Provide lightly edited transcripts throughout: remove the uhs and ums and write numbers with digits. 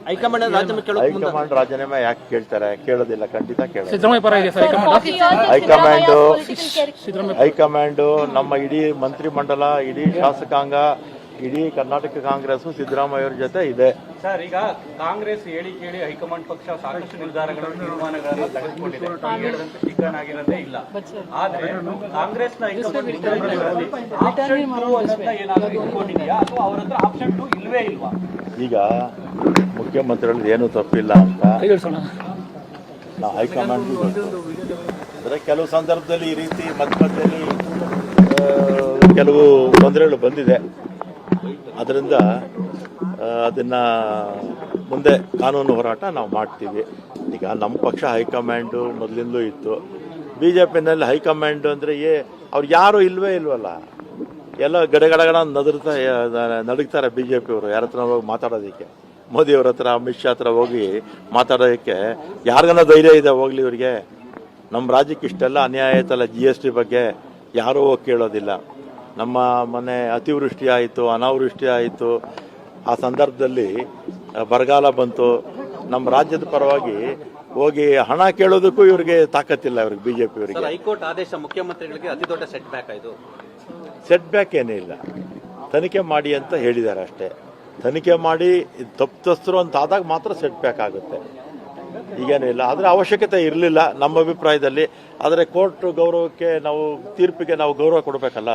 High command ರಾಜೀನಾಮೆ ಯಾಕೆ ಕೇಳ್ತಾರೆ? ಕೇಳೋದಿಲ್ಲ, ಖಂಡಿತ ಕೇಳೋದು. ಹೈಕಮಾಂಡ್ ನಮ್ಮ ಇಡೀ ಮಂತ್ರಿಮಂಡಲ, ಇಡೀ ಶಾಸಕಾಂಗ, ಇಡೀ ಕರ್ನಾಟಕ ಕಾಂಗ್ರೆಸ್ ಸಿದ್ದರಾಮಯ್ಯ ಅವರ ಜೊತೆ ಇದೆ. ಸರ್, ಈಗ ಕಾಂಗ್ರೆಸ್ ಹೇಳಿ ಕೇಳಿ ಹೈಕಮಾಂಡ್ ಪಕ್ಷ ಸಾಕಷ್ಟು ನಿರ್ಧಾರಗಳನ್ನು ತೀರ್ಮಾನಗಳನ್ನು ತೆಗೆದುಕೊಂಡಿದೆ. ಹೇಳಿದಂತೆ ಚಿಕ್ಕನ್ ಆಗಿರೋದೇ ಇಲ್ಲ. ಆದ್ರೆ ಕಾಂಗ್ರೆಸ್ನ ಹೈಕಮಾಂಡ್ ಆಪ್ಷನ್ 2 ಅಂತ ಏನಾದರೂ ಇಟ್ಕೊಂಡಿದೆಯಾ ಅಥವಾ ಅವ್ರ ಹತ್ರ ಆಪ್ಷನ್ 2 ಇಲ್ವೇ ಇಲ್ವಾ? ಈಗ ಮುಖ್ಯಮಂತ್ರಿಗಳು ಏನು ತಪ್ಪಿಲ್ಲ ಅಂತ ನಾವು ಹೈಕಮಾಂಡ್ ಅಂದರೆ ಕೆಲವು ಸಂದರ್ಭದಲ್ಲಿ ಈ ರೀತಿ ಮಧ್ಯದಲ್ಲಿ ಕೆಲವು ತೊಂದರೆಗಳು ಬಂದಿದೆ. ಅದರಿಂದ ಅದನ್ನು ಮುಂದೆ ಕಾನೂನು ಹೋರಾಟ ನಾವು ಮಾಡ್ತೀವಿ. ಈಗ ನಮ್ಮ ಪಕ್ಷ ಹೈಕಮಾಂಡು ಮೊದಲಿಂದಲೂ ಇತ್ತು. BJPನಲ್ಲಿ ಹೈಕಮಾಂಡ್ ಅಂದರೆ ಅವ್ರು ಯಾರು ಇಲ್ವೇ ಇಲ್ವಲ್ಲ, ಎಲ್ಲ ಗಡಗಡಗಡ ನಡುಗ್ತಾರೆ BJPಯವರು ಯಾರ ಹತ್ರ ಹೋಗಿ ಮಾತಾಡೋದಕ್ಕೆ. ಮೋದಿಯವ್ರ ಹತ್ರ, ಅಮಿತ್ ಶಾ ಹತ್ರ ಹೋಗಿ ಮಾತಾಡೋದಕ್ಕೆ ಯಾರಿಗನ ಧೈರ್ಯ ಇದೆ ಹೋಗ್ಲಿ ಇವರಿಗೆ? ನಮ್ಮ ರಾಜ್ಯಕ್ಕೆ ಇಷ್ಟೆಲ್ಲ ಅನ್ಯಾಯ ಆಯ್ತಲ್ಲ, GST ಬಗ್ಗೆ ಯಾರೂ ಹೋಗಿ ಕೇಳೋದಿಲ್ಲ. ನಮ್ಮ ಮನೆ ಅತಿವೃಷ್ಟಿ ಆಯಿತು, ಅನಾವೃಷ್ಟಿ ಆಯಿತು, ಆ ಸಂದರ್ಭದಲ್ಲಿ ಬರಗಾಲ ಬಂತು. ನಮ್ಮ ರಾಜ್ಯದ ಪರವಾಗಿ ಹೋಗಿ ಹಣ ಕೇಳೋದಕ್ಕೂ ಇವ್ರಿಗೆ ತಾಕತ್ತಿಲ್ಲ, ಇವ್ರಿಗೆ BJPಯವರಿಗೆ. ಹೈಕೋರ್ಟ್ ಆದೇಶ ಮುಖ್ಯಮಂತ್ರಿಗಳಿಗೆ ಅತಿ ದೊಡ್ಡ ಸೆಟ್ ಬ್ಯಾಕ್ ಆಯಿತು. ಸೆಟ್ ಬ್ಯಾಕ್ ಏನೇ ಇಲ್ಲ, ತನಿಖೆ ಮಾಡಿ ಅಂತ ಹೇಳಿದ್ದಾರೆ ಅಷ್ಟೇ. ತನಿಖೆ ಮಾಡಿ ತಪ್ಪಿತಸ್ಥರು ಅಂತ ಆದಾಗ ಮಾತ್ರ ಸೆಟ್ ಬ್ಯಾಕ್ ಆಗುತ್ತೆ, ಈಗೇನಿಲ್ಲ. ಆದರೆ ಅವಶ್ಯಕತೆ ಇರಲಿಲ್ಲ ನಮ್ಮ ಅಭಿಪ್ರಾಯದಲ್ಲಿ. ಆದರೆ ಕೋರ್ಟ್ ಗೌರವಕ್ಕೆ, ನಾವು ತೀರ್ಪಿಗೆ ನಾವು ಗೌರವ ಕೊಡಬೇಕಲ್ಲ.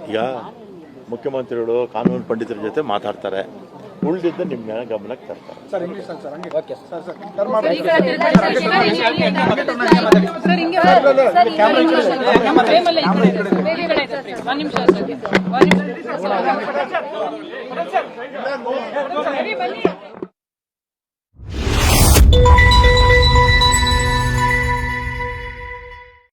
ಈಗ ಮುಖ್ಯಮಂತ್ರಿಗಳು ಕಾನೂನು ಪಂಡಿತರ ಜೊತೆ ಮಾತಾಡ್ತಾರೆ, ಉಳಿದಿದ್ದ ನಿಮ್ಮ ಗಮನಕ್ಕೆ ತರ್ತಾರೆ. ಸರ್